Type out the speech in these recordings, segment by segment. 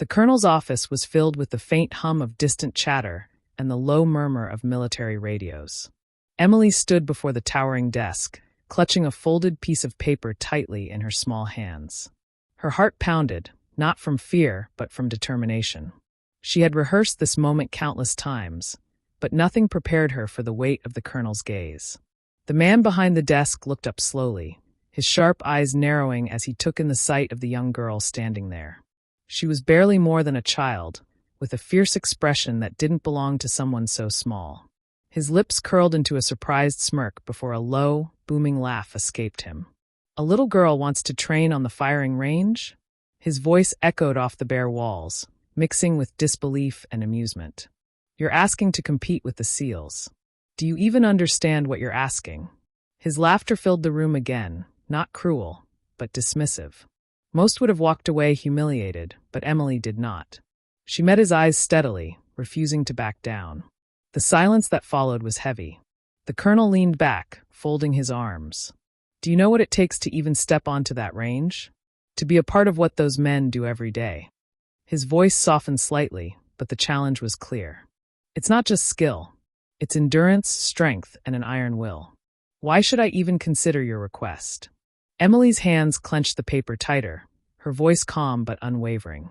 The colonel's office was filled with the faint hum of distant chatter and the low murmur of military radios. Emily stood before the towering desk, clutching a folded piece of paper tightly in her small hands. Her heart pounded, not from fear, but from determination. She had rehearsed this moment countless times, but nothing prepared her for the weight of the colonel's gaze. The man behind the desk looked up slowly, his sharp eyes narrowing as he took in the sight of the young girl standing there. She was barely more than a child, with a fierce expression that didn't belong to someone so small. His lips curled into a surprised smirk before a low, booming laugh escaped him. "A little girl wants to train on the firing range?" His voice echoed off the bare walls, mixing with disbelief and amusement. "You're asking to compete with the SEALs. Do you even understand what you're asking?" His laughter filled the room again, not cruel, but dismissive. Most would have walked away humiliated, but Emily did not. She met his eyes steadily, refusing to back down. The silence that followed was heavy. The colonel leaned back, folding his arms. "Do you know what it takes to even step onto that range? To be a part of what those men do every day?" His voice softened slightly, but the challenge was clear. "It's not just skill. It's endurance, strength, and an iron will. Why should I even consider your request?" Emily's hands clenched the paper tighter, her voice calm but unwavering.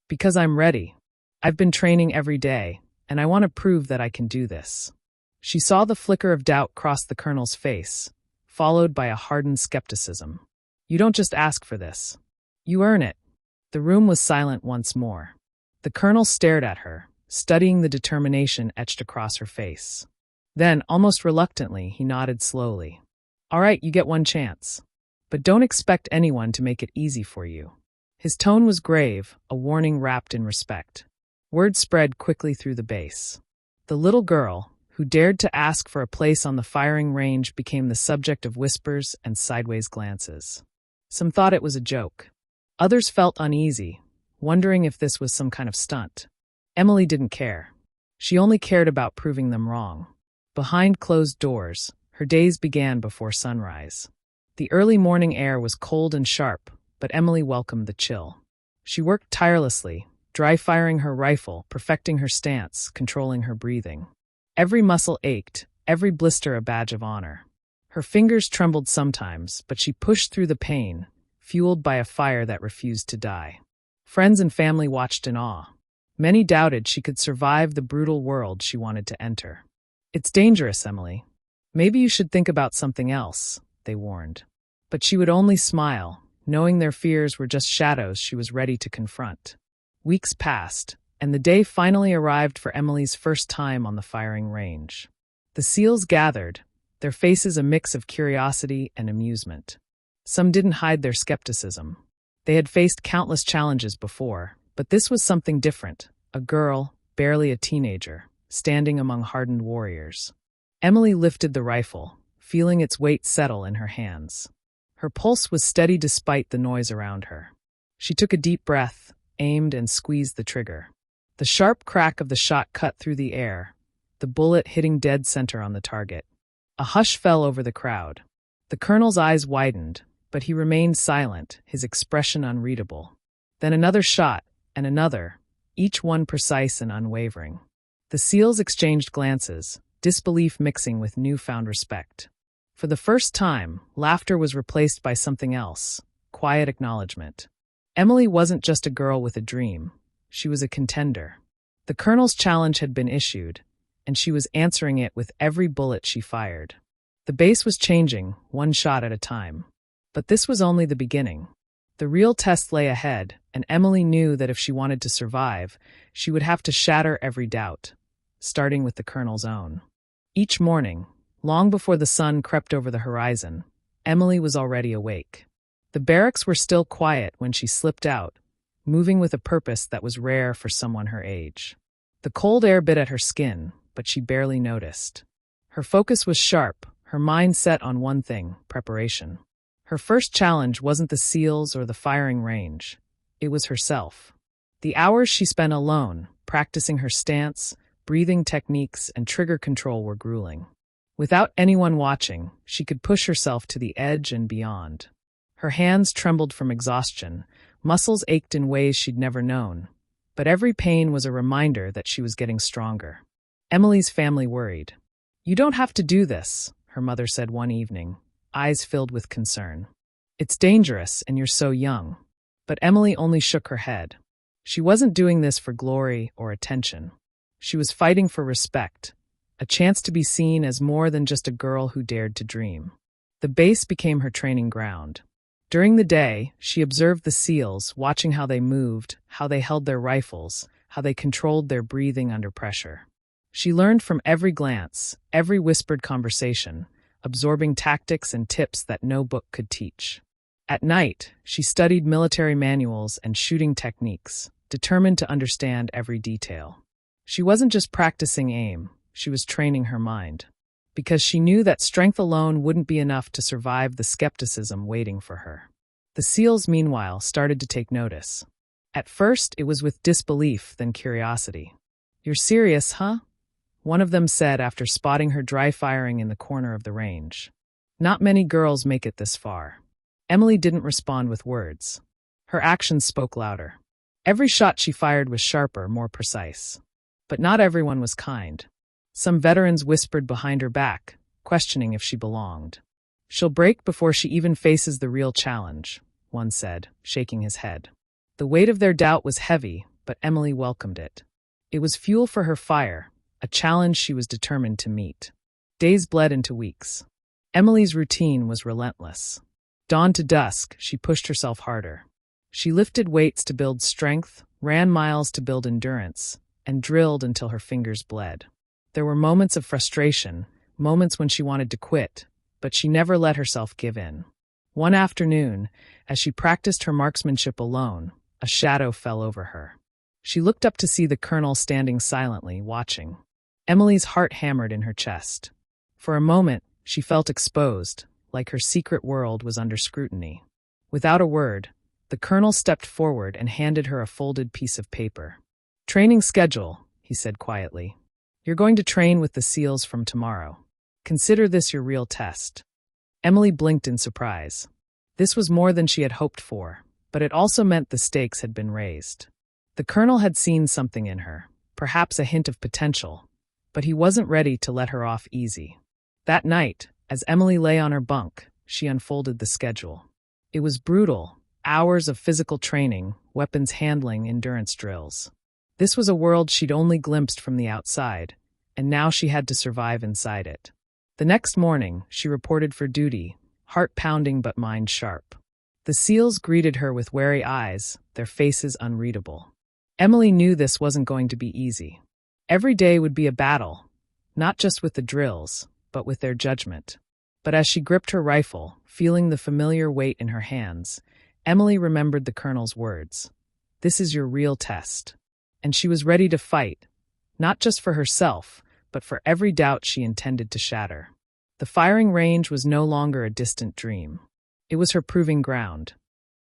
"Because I'm ready. I've been training every day, and I want to prove that I can do this." She saw the flicker of doubt cross the colonel's face, followed by a hardened skepticism. "You don't just ask for this. You earn it." The room was silent once more. The colonel stared at her, studying the determination etched across her face. Then, almost reluctantly, he nodded slowly. "All right, you get one chance. But don't expect anyone to make it easy for you." His tone was grave, a warning wrapped in respect. Word spread quickly through the base. The little girl, who dared to ask for a place on the firing range, became the subject of whispers and sideways glances. Some thought it was a joke. Others felt uneasy, wondering if this was some kind of stunt. Emily didn't care. She only cared about proving them wrong. Behind closed doors, her days began before sunrise. The early morning air was cold and sharp, but Emily welcomed the chill. She worked tirelessly, dry-firing her rifle, perfecting her stance, controlling her breathing. Every muscle ached, every blister a badge of honor. Her fingers trembled sometimes, but she pushed through the pain, fueled by a fire that refused to die. Friends and family watched in awe. Many doubted she could survive the brutal world she wanted to enter. "It's dangerous, Emily. Maybe you should think about something else," they warned. But she would only smile, knowing their fears were just shadows she was ready to confront. Weeks passed, and the day finally arrived for Emily's first time on the firing range. The SEALs gathered, their faces a mix of curiosity and amusement. Some didn't hide their skepticism. They had faced countless challenges before, but this was something different, a girl, barely a teenager, standing among hardened warriors. Emily lifted the rifle, feeling its weight settle in her hands. Her pulse was steady despite the noise around her. She took a deep breath, aimed and squeezed the trigger. The sharp crack of the shot cut through the air, the bullet hitting dead center on the target. A hush fell over the crowd. The colonel's eyes widened, but he remained silent, his expression unreadable. Then another shot, and another, each one precise and unwavering. The SEALs exchanged glances, disbelief mixing with newfound respect. For the first time, laughter was replaced by something else, quiet acknowledgement. Emily wasn't just a girl with a dream. She was a contender. The colonel's challenge had been issued, and she was answering it with every bullet she fired. The base was changing, one shot at a time. But this was only the beginning. The real test lay ahead, and Emily knew that if she wanted to survive, she would have to shatter every doubt, starting with the colonel's own. Each morning, long before the sun crept over the horizon, Emily was already awake. The barracks were still quiet when she slipped out, moving with a purpose that was rare for someone her age. The cold air bit at her skin, but she barely noticed. Her focus was sharp, her mind set on one thing: preparation. Her first challenge wasn't the SEALs or the firing range. It was herself. The hours she spent alone, practicing her stance, breathing techniques, and trigger control were grueling. Without anyone watching, she could push herself to the edge and beyond. Her hands trembled from exhaustion, muscles ached in ways she'd never known, But every pain was a reminder that she was getting stronger. Emily's family worried. "You don't have to do this," her mother said one evening, eyes filled with concern. "It's dangerous, and you're so young." But Emily only shook her head. She wasn't doing this for glory or attention. She was fighting for respect, a chance to be seen as more than just a girl who dared to dream. The base became her training ground. During the day, she observed the SEALs, watching how they moved, how they held their rifles, how they controlled their breathing under pressure. She learned from every glance, every whispered conversation, absorbing tactics and tips that no book could teach. At night, she studied military manuals and shooting techniques, determined to understand every detail. She wasn't just practicing aim, she was training her mind. Because she knew that strength alone wouldn't be enough to survive the skepticism waiting for her. The SEALs, meanwhile, started to take notice. At first, it was with disbelief, then curiosity. "You're serious, huh?" one of them said after spotting her dry firing in the corner of the range. "Not many girls make it this far." Emily didn't respond with words. Her actions spoke louder. Every shot she fired was sharper, more precise. But not everyone was kind. Some veterans whispered behind her back, questioning if she belonged. "She'll break before she even faces the real challenge," one said, shaking his head. The weight of their doubt was heavy, but Emily welcomed it. It was fuel for her fire, a challenge she was determined to meet. Days bled into weeks. Emily's routine was relentless. Dawn to dusk, she pushed herself harder. She lifted weights to build strength, ran miles to build endurance, and drilled until her fingers bled. There were moments of frustration, moments when she wanted to quit, but she never let herself give in. One afternoon, as she practiced her marksmanship alone, a shadow fell over her. She looked up to see the colonel standing silently, watching. Emily's heart hammered in her chest. For a moment, she felt exposed, like her secret world was under scrutiny. Without a word, the colonel stepped forward and handed her a folded piece of paper. "Training schedule," he said quietly. "You're going to train with the SEALs from tomorrow. Consider this your real test." Emily blinked in surprise. This was more than she had hoped for, but it also meant the stakes had been raised. The colonel had seen something in her, perhaps a hint of potential, but he wasn't ready to let her off easy. That night, as Emily lay on her bunk, she unfolded the schedule. It was brutal, hours of physical training, weapons handling, endurance drills. This was a world she'd only glimpsed from the outside, and now she had to survive inside it. The next morning, she reported for duty, heart pounding but mind sharp. The SEALs greeted her with wary eyes, their faces unreadable. Emily knew this wasn't going to be easy. Every day would be a battle, not just with the drills, but with their judgment. But as she gripped her rifle, feeling the familiar weight in her hands, Emily remembered the colonel's words. "This is your real test." And she was ready to fight, not just for herself, but for every doubt she intended to shatter. The firing range was no longer a distant dream. It was her proving ground.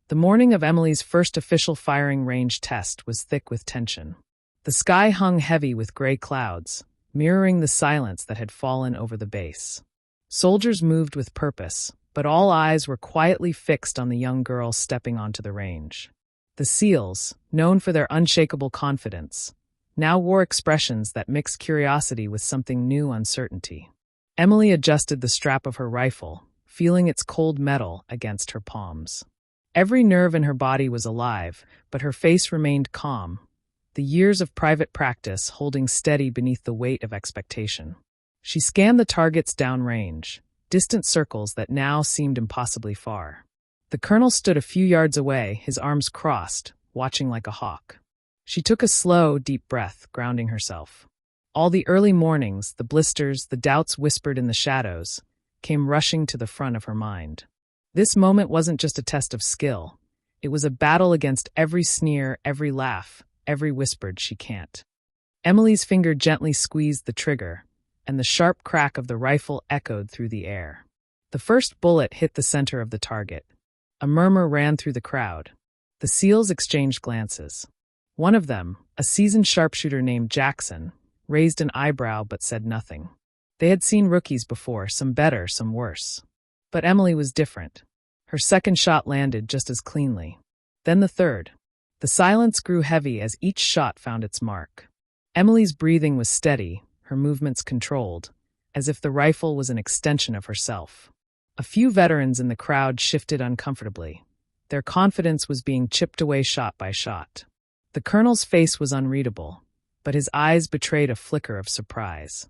The morning of Emily's first official firing range test was thick with tension. The sky hung heavy with gray clouds, mirroring the silence that had fallen over the base. Soldiers moved with purpose, but all eyes were quietly fixed on the young girl stepping onto the range. The SEALs, known for their unshakable confidence, now wore expressions that mixed curiosity with something new uncertainty. Emily adjusted the strap of her rifle, feeling its cold metal against her palms. Every nerve in her body was alive, but her face remained calm, the years of private practice holding steady beneath the weight of expectation. She scanned the targets downrange, distant circles that now seemed impossibly far. The colonel stood a few yards away, his arms crossed, watching like a hawk. She took a slow, deep breath, grounding herself. All the early mornings, the blisters, the doubts whispered in the shadows, came rushing to the front of her mind. This moment wasn't just a test of skill. It was a battle against every sneer, every laugh, every whispered "she can't." Emily's finger gently squeezed the trigger, and the sharp crack of the rifle echoed through the air. The first bullet hit the center of the target. A murmur ran through the crowd. The SEALs exchanged glances. One of them, a seasoned sharpshooter named Jackson, raised an eyebrow but said nothing. They had seen rookies before, some better, some worse. But Emily was different. Her second shot landed just as cleanly. Then the third. The silence grew heavy as each shot found its mark. Emily's breathing was steady, her movements controlled, as if the rifle was an extension of herself. A few veterans in the crowd shifted uncomfortably. Their confidence was being chipped away shot by shot. The colonel's face was unreadable, but his eyes betrayed a flicker of surprise.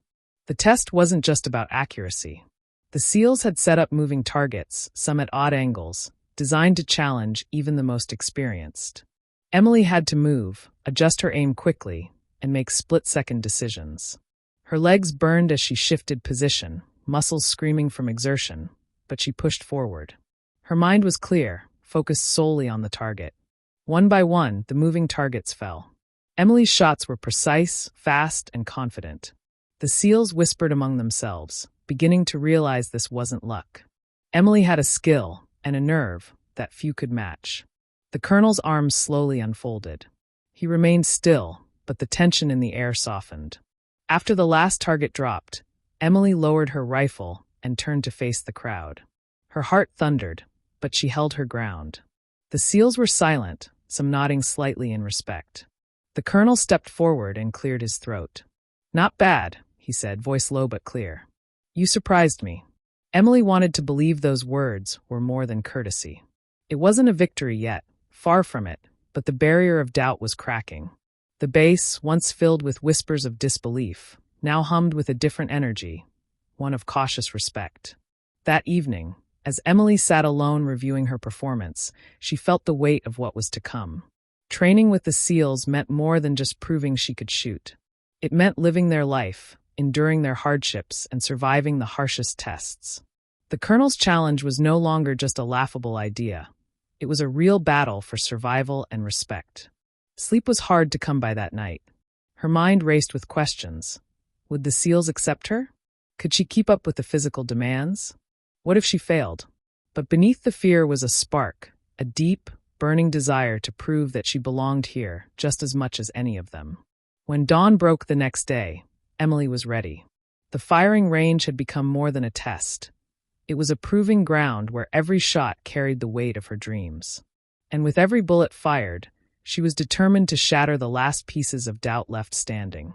The test wasn't just about accuracy. The SEALs had set up moving targets, some at odd angles, designed to challenge even the most experienced. Emily had to move, adjust her aim quickly, and make split-second decisions. Her legs burned as she shifted position, muscles screaming from exertion, but she pushed forward. Her mind was clear, focused solely on the target. One by one, the moving targets fell. Emily's shots were precise, fast, and confident. The SEALs whispered among themselves, beginning to realize this wasn't luck. Emily had a skill and a nerve that few could match. The colonel's arms slowly unfolded. He remained still, but the tension in the air softened. After the last target dropped, Emily lowered her rifle and turned to face the crowd. Her heart thundered, but she held her ground. The SEALs were silent, some nodding slightly in respect. The colonel stepped forward and cleared his throat. "Not bad," he said, voice low but clear. "You surprised me." Emily wanted to believe those words were more than courtesy. It wasn't a victory yet, far from it, but the barrier of doubt was cracking. The base, once filled with whispers of disbelief, now hummed with a different energy, one of cautious respect. That evening, as Emily sat alone reviewing her performance, she felt the weight of what was to come. Training with the SEALs meant more than just proving she could shoot. It meant living their life, enduring their hardships, and surviving the harshest tests. The colonel's challenge was no longer just a laughable idea. It was a real battle for survival and respect. Sleep was hard to come by that night. Her mind raced with questions. Would the SEALs accept her? Could she keep up with the physical demands? What if she failed? But beneath the fear was a spark, a deep, burning desire to prove that she belonged here just as much as any of them. When dawn broke the next day, Emily was ready. The firing range had become more than a test. It was a proving ground where every shot carried the weight of her dreams. And with every bullet fired, she was determined to shatter the last pieces of doubt left standing.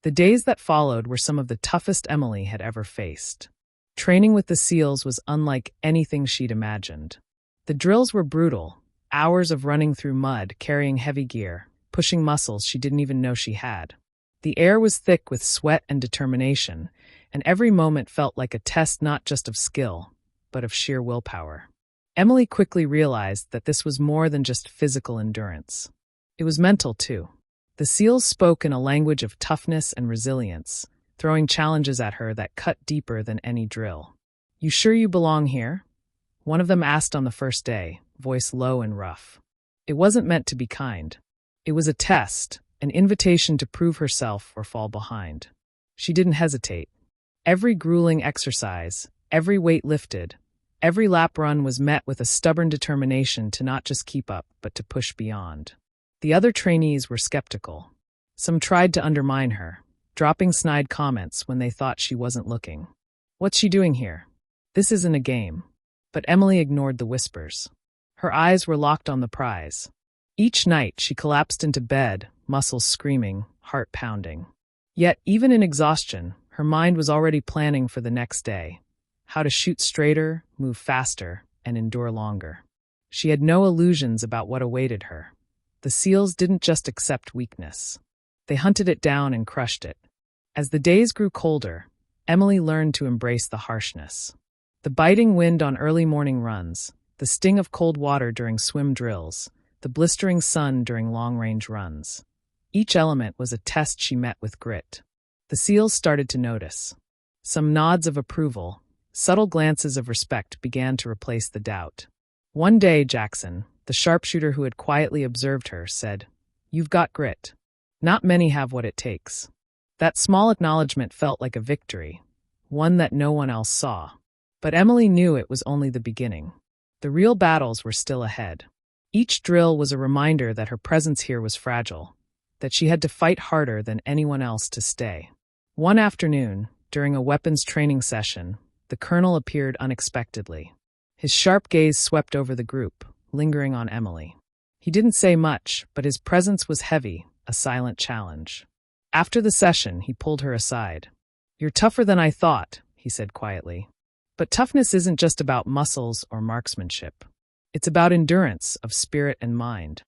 The days that followed were some of the toughest Emily had ever faced. Training with the SEALs was unlike anything she'd imagined. The drills were brutal, hours of running through mud, carrying heavy gear, pushing muscles she didn't even know she had. The air was thick with sweat and determination, and every moment felt like a test not just of skill, but of sheer willpower. Emily quickly realized that this was more than just physical endurance. It was mental, too. The SEALs spoke in a language of toughness and resilience, throwing challenges at her that cut deeper than any drill. "You sure you belong here?" one of them asked on the first day, voice low and rough. It wasn't meant to be kind. It was a test, an invitation to prove herself or fall behind. She didn't hesitate. Every grueling exercise, every weight lifted, every lap run was met with a stubborn determination to not just keep up, but to push beyond. The other trainees were skeptical. Some tried to undermine her, dropping snide comments when they thought she wasn't looking. "What's she doing here? This isn't a game." But Emily ignored the whispers. Her eyes were locked on the prize. Each night she collapsed into bed, muscles screaming, heart pounding. Yet, even in exhaustion, her mind was already planning for the next day. How to shoot straighter, move faster, and endure longer. She had no illusions about what awaited her. The SEALs didn't just accept weakness. They hunted it down and crushed it. As the days grew colder, Emily learned to embrace the harshness. The biting wind on early morning runs, the sting of cold water during swim drills, the blistering sun during long-range runs. Each element was a test she met with grit. The SEALs started to notice. Some nods of approval, subtle glances of respect began to replace the doubt. One day, Jackson, the sharpshooter who had quietly observed her, said, "You've got grit. Not many have what it takes." That small acknowledgement felt like a victory, one that no one else saw. But Emily knew it was only the beginning. The real battles were still ahead. Each drill was a reminder that her presence here was fragile, that she had to fight harder than anyone else to stay. One afternoon, during a weapons training session, the colonel appeared unexpectedly. His sharp gaze swept over the group, lingering on Emily. He didn't say much, but his presence was heavy, a silent challenge. After the session, he pulled her aside. "You're tougher than I thought," he said quietly. "But toughness isn't just about muscles or marksmanship. It's about endurance of spirit and mind."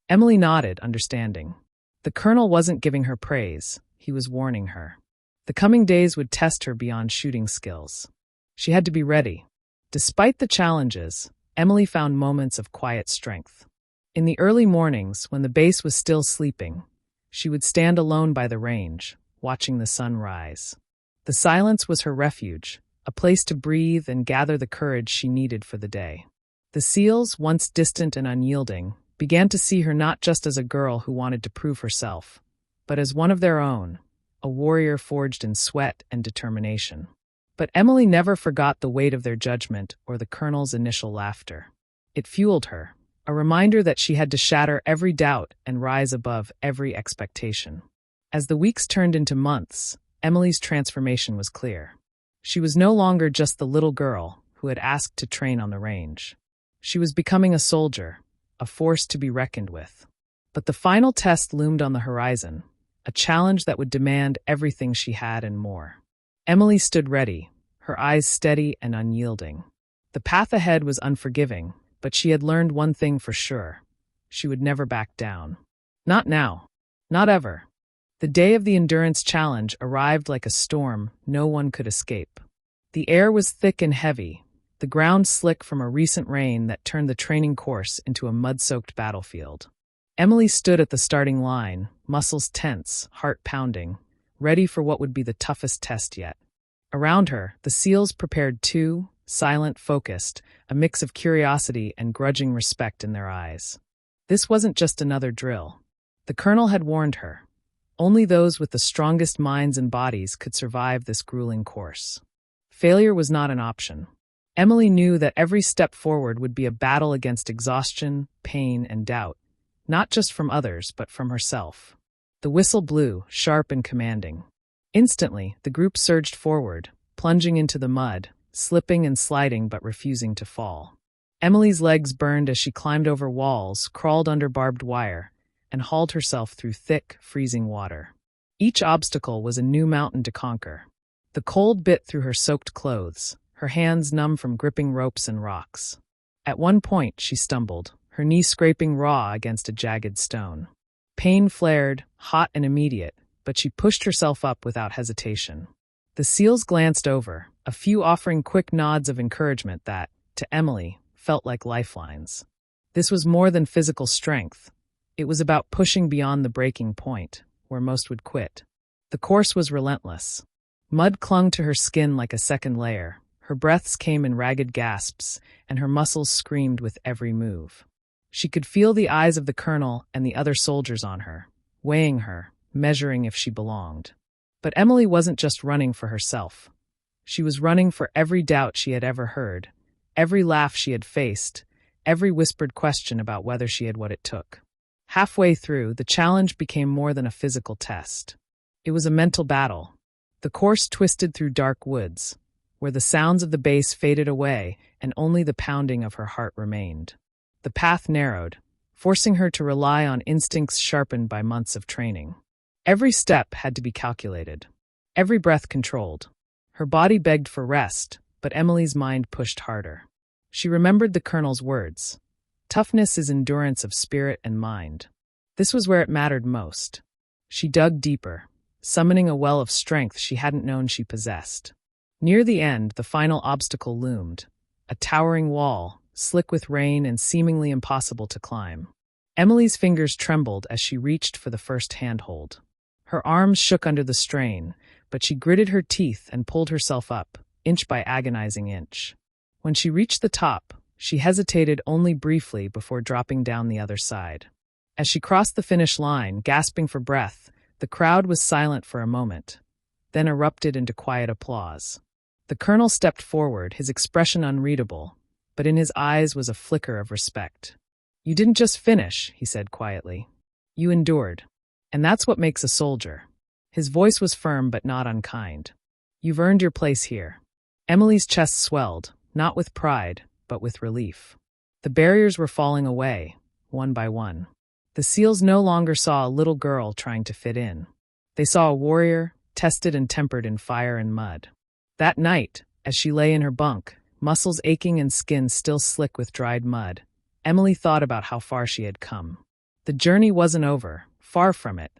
Emily nodded, understanding. The colonel wasn't giving her praise, he was warning her. The coming days would test her beyond shooting skills. She had to be ready. Despite the challenges, Emily found moments of quiet strength. In the early mornings, when the base was still sleeping, she would stand alone by the range, watching the sun rise. The silence was her refuge, a place to breathe and gather the courage she needed for the day. The SEALs, once distant and unyielding, began to see her not just as a girl who wanted to prove herself, but as one of their own, a warrior forged in sweat and determination. But Emily never forgot the weight of their judgment or the colonel's initial laughter. It fueled her, a reminder that she had to shatter every doubt and rise above every expectation. As the weeks turned into months, Emily's transformation was clear. She was no longer just the little girl who had asked to train on the range. She was becoming a soldier, a force to be reckoned with. But the final test loomed on the horizon, a challenge that would demand everything she had and more. Emily stood ready, her eyes steady and unyielding. The path ahead was unforgiving, but she had learned one thing for sure. She would never back down. Not now. Not ever. The day of the endurance challenge arrived like a storm no one could escape. The air was thick and heavy, the ground slick from a recent rain that turned the training course into a mud-soaked battlefield. Emily stood at the starting line, muscles tense, heart pounding, ready for what would be the toughest test yet. Around her, the SEALs prepared too, silent, focused, a mix of curiosity and grudging respect in their eyes. This wasn't just another drill. The colonel had warned her. Only those with the strongest minds and bodies could survive this grueling course. Failure was not an option. Emily knew that every step forward would be a battle against exhaustion, pain, and doubt, not just from others, but from herself. The whistle blew, sharp and commanding. Instantly, the group surged forward, plunging into the mud, slipping and sliding but refusing to fall. Emily's legs burned as she climbed over walls, crawled under barbed wire, and hauled herself through thick, freezing water. Each obstacle was a new mountain to conquer. The cold bit through her soaked clothes, her hands numb from gripping ropes and rocks. At one point, she stumbled, her knee scraping raw against a jagged stone. Pain flared, hot and immediate, but she pushed herself up without hesitation. The SEALs glanced over, a few offering quick nods of encouragement that, to Emily, felt like lifelines. This was more than physical strength. It was about pushing beyond the breaking point, where most would quit. The course was relentless. Mud clung to her skin like a second layer, her breaths came in ragged gasps, and her muscles screamed with every move. She could feel the eyes of the colonel and the other soldiers on her, weighing her, measuring if she belonged. But Emily wasn't just running for herself. She was running for every doubt she had ever heard, every laugh she had faced, every whispered question about whether she had what it took. Halfway through, the challenge became more than a physical test. It was a mental battle. The course twisted through dark woods, where the sounds of the base faded away and only the pounding of her heart remained. The path narrowed, forcing her to rely on instincts sharpened by months of training. Every step had to be calculated, every breath controlled. Her body begged for rest, but Emily's mind pushed harder. She remembered the colonel's words. Toughness is endurance of spirit and mind. This was where it mattered most. She dug deeper, summoning a well of strength she hadn't known she possessed. Near the end, the final obstacle loomed, a towering wall, slick with rain and seemingly impossible to climb. Emily's fingers trembled as she reached for the first handhold. Her arms shook under the strain, but she gritted her teeth and pulled herself up, inch by agonizing inch. When she reached the top, she hesitated only briefly before dropping down the other side. As she crossed the finish line, gasping for breath, the crowd was silent for a moment, then erupted into quiet applause. The colonel stepped forward, his expression unreadable, but in his eyes was a flicker of respect. "You didn't just finish," he said quietly. "You endured. And that's what makes a soldier." His voice was firm but not unkind. "You've earned your place here." Emily's chest swelled, not with pride, but with relief. The barriers were falling away, one by one. The SEALs no longer saw a little girl trying to fit in. They saw a warrior, tested and tempered in fire and mud. That night, as she lay in her bunk, muscles aching and skin still slick with dried mud, Emily thought about how far she had come. The journey wasn't over, far from it,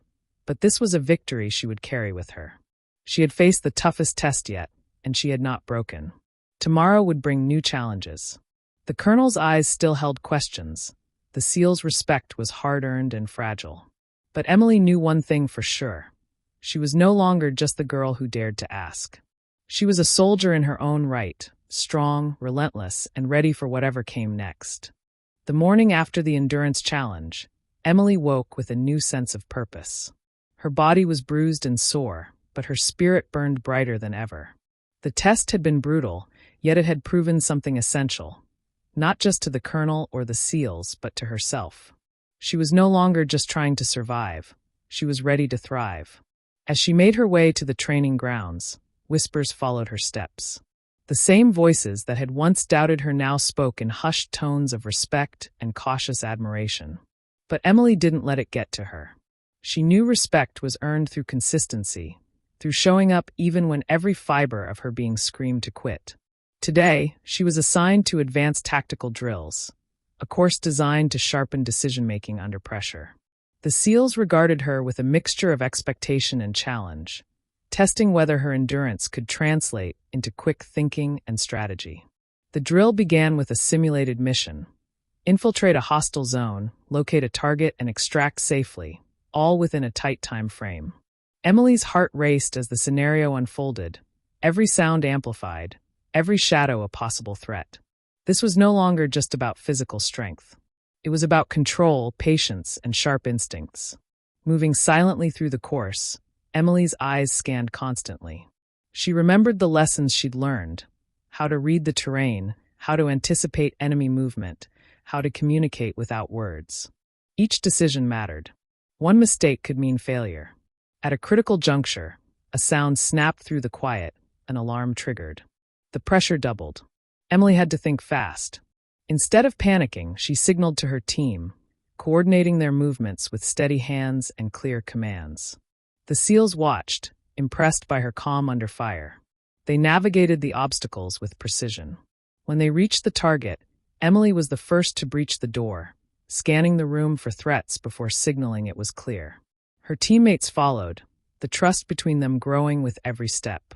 but this was a victory she would carry with her. She had faced the toughest test yet, and she had not broken. Tomorrow would bring new challenges. The colonel's eyes still held questions. The SEAL's respect was hard-earned and fragile. But Emily knew one thing for sure. She was no longer just the girl who dared to ask. She was a soldier in her own right, strong, relentless, and ready for whatever came next. The morning after the endurance challenge, Emily woke with a new sense of purpose. Her body was bruised and sore, but her spirit burned brighter than ever. The test had been brutal, yet it had proven something essential. Not just to the colonel or the SEALs, but to herself. She was no longer just trying to survive. She was ready to thrive. As she made her way to the training grounds, whispers followed her steps. The same voices that had once doubted her now spoke in hushed tones of respect and cautious admiration. But Emily didn't let it get to her. She knew respect was earned through consistency, through showing up even when every fiber of her being screamed to quit. Today, she was assigned to advanced tactical drills, a course designed to sharpen decision-making under pressure. The SEALs regarded her with a mixture of expectation and challenge, testing whether her endurance could translate into quick thinking and strategy. The drill began with a simulated mission: infiltrate a hostile zone, locate a target, and extract safely, all within a tight time frame. Emily's heart raced as the scenario unfolded, every sound amplified, every shadow a possible threat. This was no longer just about physical strength. It was about control, patience, and sharp instincts. Moving silently through the course, Emily's eyes scanned constantly. She remembered the lessons she'd learned: how to read the terrain, how to anticipate enemy movement, how to communicate without words. Each decision mattered. One mistake could mean failure. At a critical juncture, a sound snapped through the quiet, an alarm triggered. The pressure doubled. Emily had to think fast. Instead of panicking, she signaled to her team, coordinating their movements with steady hands and clear commands. The SEALs watched, impressed by her calm under fire. They navigated the obstacles with precision. When they reached the target, Emily was the first to breach the door, scanning the room for threats before signaling it was clear. Her teammates followed, the trust between them growing with every step.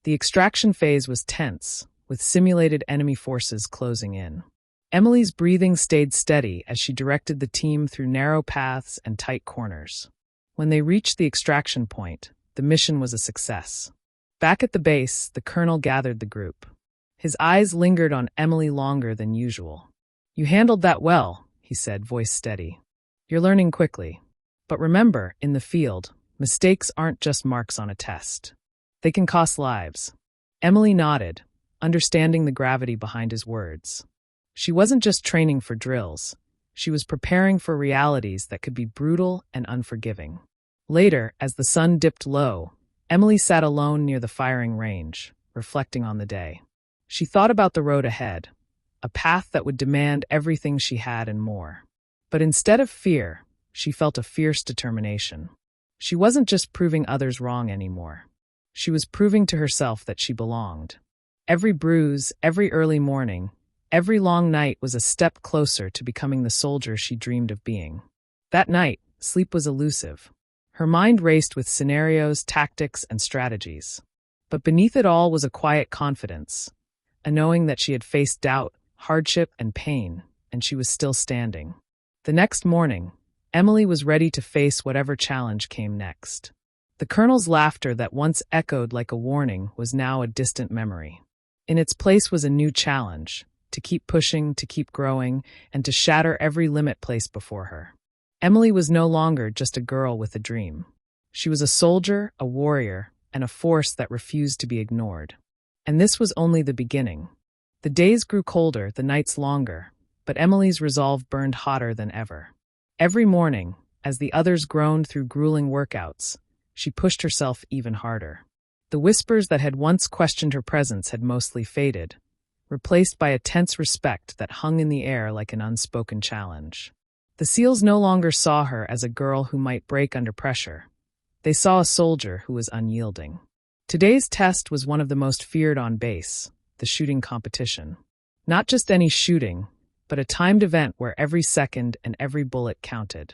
The extraction phase was tense, with simulated enemy forces closing in. Emily's breathing stayed steady as she directed the team through narrow paths and tight corners. When they reached the extraction point, the mission was a success. Back at the base, the colonel gathered the group. His eyes lingered on Emily longer than usual. "You handled that well," he said, voice steady. "You're learning quickly. But remember, in the field, mistakes aren't just marks on a test. They can cost lives." Emily nodded, understanding the gravity behind his words. She wasn't just training for drills. She was preparing for realities that could be brutal and unforgiving. Later, as the sun dipped low, Emily sat alone near the firing range, reflecting on the day. She thought about the road ahead, a path that would demand everything she had and more. But instead of fear, she felt a fierce determination. She wasn't just proving others wrong anymore. She was proving to herself that she belonged. Every bruise, every early morning, every long night was a step closer to becoming the soldier she dreamed of being. That night, sleep was elusive. Her mind raced with scenarios, tactics, and strategies. But beneath it all was a quiet confidence, a knowing that she had faced doubt, hardship, and pain, and she was still standing. The next morning, Emily was ready to face whatever challenge came next. The colonel's laughter that once echoed like a warning was now a distant memory. In its place was a new challenge: to keep pushing, to keep growing, and to shatter every limit placed before her. Emily was no longer just a girl with a dream. She was a soldier, a warrior, and a force that refused to be ignored. And this was only the beginning. The days grew colder, the nights longer, but Emily's resolve burned hotter than ever. Every morning, as the others groaned through grueling workouts, she pushed herself even harder. The whispers that had once questioned her presence had mostly faded, replaced by a tense respect that hung in the air like an unspoken challenge. The SEALs no longer saw her as a girl who might break under pressure. They saw a soldier who was unyielding. Today's test was one of the most feared on base, the shooting competition. Not just any shooting, but a timed event where every second and every bullet counted.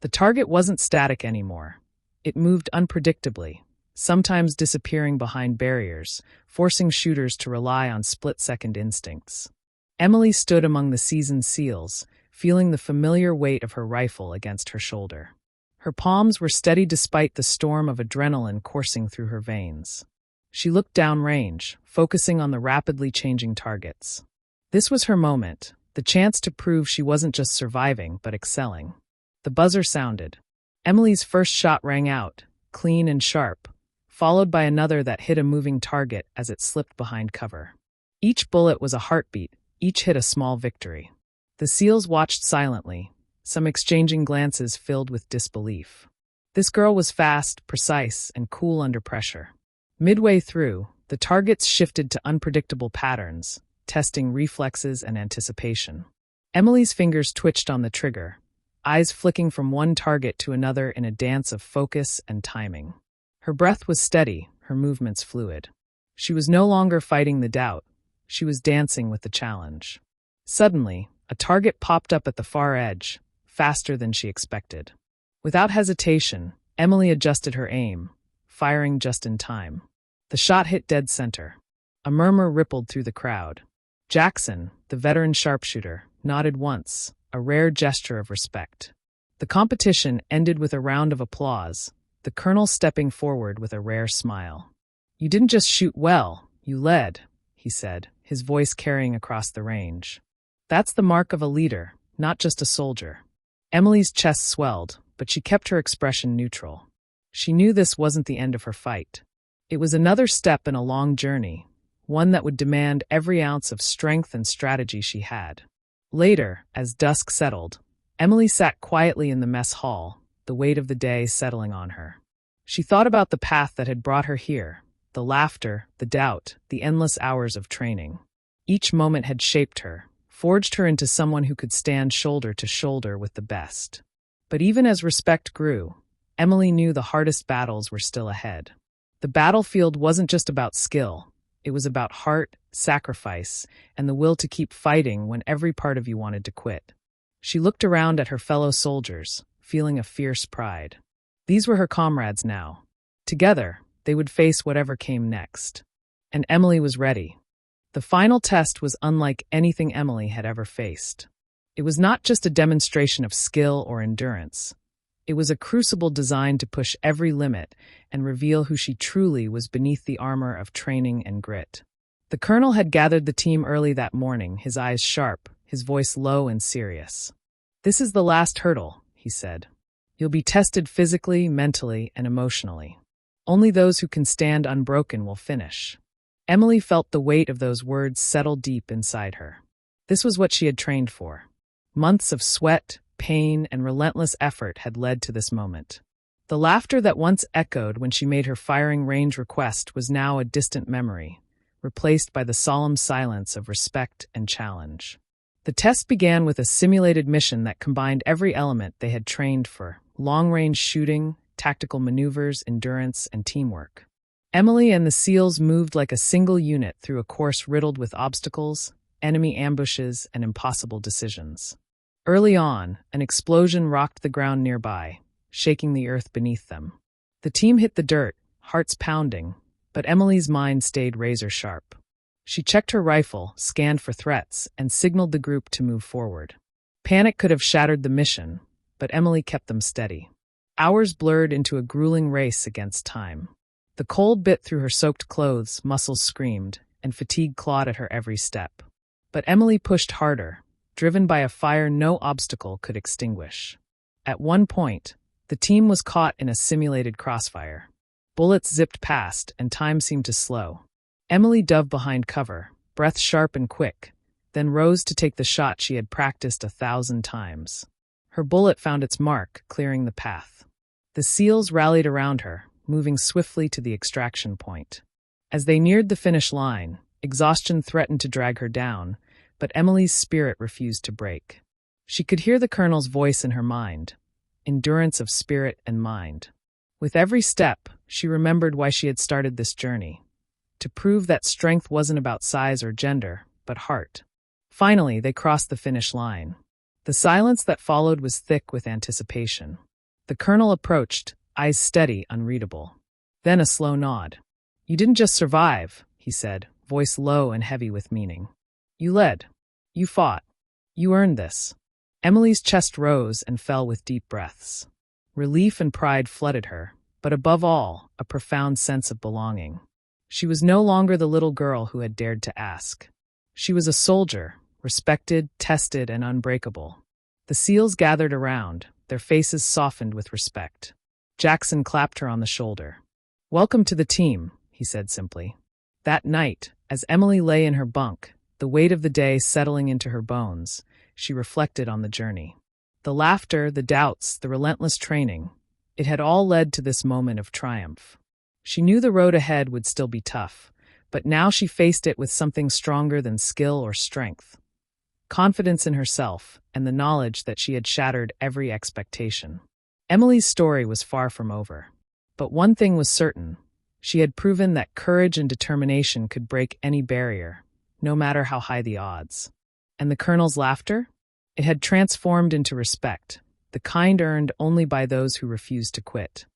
The target wasn't static anymore. It moved unpredictably, sometimes disappearing behind barriers, forcing shooters to rely on split-second instincts. Emily stood among the seasoned SEALs, feeling the familiar weight of her rifle against her shoulder. Her palms were steady despite the storm of adrenaline coursing through her veins. She looked downrange, focusing on the rapidly changing targets. This was her moment, the chance to prove she wasn't just surviving but excelling. The buzzer sounded. Emily's first shot rang out, clean and sharp, followed by another that hit a moving target as it slipped behind cover. Each bullet was a heartbeat, each hit a small victory. The SEALs watched silently, some exchanging glances filled with disbelief. This girl was fast, precise, and cool under pressure. Midway through, the targets shifted to unpredictable patterns, testing reflexes and anticipation. Emily's fingers twitched on the trigger, eyes flicking from one target to another in a dance of focus and timing. Her breath was steady, her movements fluid. She was no longer fighting the doubt, she was dancing with the challenge. Suddenly, a target popped up at the far edge, faster than she expected. Without hesitation, Emily adjusted her aim, firing just in time. The shot hit dead center. A murmur rippled through the crowd. Jackson, the veteran sharpshooter, nodded once, a rare gesture of respect. The competition ended with a round of applause, the colonel stepping forward with a rare smile. "You didn't just shoot well, you led," he said, his voice carrying across the range. "That's the mark of a leader, not just a soldier." Emily's chest swelled, but she kept her expression neutral. She knew this wasn't the end of her fight. It was another step in a long journey, one that would demand every ounce of strength and strategy she had. Later, as dusk settled, Emily sat quietly in the mess hall, the weight of the day settling on her. She thought about the path that had brought her here, the laughter, the doubt, the endless hours of training. Each moment had shaped her, forged her into someone who could stand shoulder to shoulder with the best. But even as respect grew, Emily knew the hardest battles were still ahead. The battlefield wasn't just about skill, it was about heart, sacrifice, and the will to keep fighting when every part of you wanted to quit. She looked around at her fellow soldiers, feeling a fierce pride. These were her comrades now. Together, they would face whatever came next. And Emily was ready. The final test was unlike anything Emily had ever faced. It was not just a demonstration of skill or endurance. It was a crucible designed to push every limit and reveal who she truly was beneath the armor of training and grit. The colonel had gathered the team early that morning, his eyes sharp, his voice low and serious. "This is the last hurdle," he said. "You'll be tested physically, mentally, and emotionally. Only those who can stand unbroken will finish." Emily felt the weight of those words settle deep inside her. This was what she had trained for. Months of sweat, pain, and relentless effort had led to this moment. The laughter that once echoed when she made her firing range request was now a distant memory, replaced by the solemn silence of respect and challenge. The test began with a simulated mission that combined every element they had trained for: long-range shooting, tactical maneuvers, endurance, and teamwork. Emily and the SEALs moved like a single unit through a course riddled with obstacles, enemy ambushes, and impossible decisions. Early on, an explosion rocked the ground nearby, shaking the earth beneath them. The team hit the dirt, hearts pounding, but Emily's mind stayed razor-sharp. She checked her rifle, scanned for threats, and signaled the group to move forward. Panic could have shattered the mission, but Emily kept them steady. Hours blurred into a grueling race against time. The cold bit through her soaked clothes, muscles screamed, and fatigue clawed at her every step. But Emily pushed harder, driven by a fire no obstacle could extinguish. At one point, the team was caught in a simulated crossfire. Bullets zipped past, and time seemed to slow. Emily dove behind cover, breath sharp and quick, then rose to take the shot she had practiced 1,000 times. Her bullet found its mark, clearing the path. The SEALs rallied around her, moving swiftly to the extraction point. As they neared the finish line, exhaustion threatened to drag her down, but Emily's spirit refused to break. She could hear the colonel's voice in her mind, endurance of spirit and mind. With every step, she remembered why she had started this journey, to prove that strength wasn't about size or gender, but heart. Finally, they crossed the finish line. The silence that followed was thick with anticipation. The colonel approached, eyes steady, unreadable. Then a slow nod. "You didn't just survive," he said, voice low and heavy with meaning. "You led. You fought. You earned this." Emily's chest rose and fell with deep breaths. Relief and pride flooded her, but above all, a profound sense of belonging. She was no longer the little girl who had dared to ask. She was a soldier, respected, tested, and unbreakable. The SEALs gathered around, their faces softened with respect. Jackson clapped her on the shoulder. "Welcome to the team," he said simply. That night, as Emily lay in her bunk, the weight of the day settling into her bones, she reflected on the journey. The laughter, the doubts, the relentless training, it had all led to this moment of triumph. She knew the road ahead would still be tough, but now she faced it with something stronger than skill or strength. Confidence in herself and the knowledge that she had shattered every expectation. Emily's story was far from over. But one thing was certain. She had proven that courage and determination could break any barrier, no matter how high the odds. And the colonel's laughter? It had transformed into respect, the kind earned only by those who refused to quit.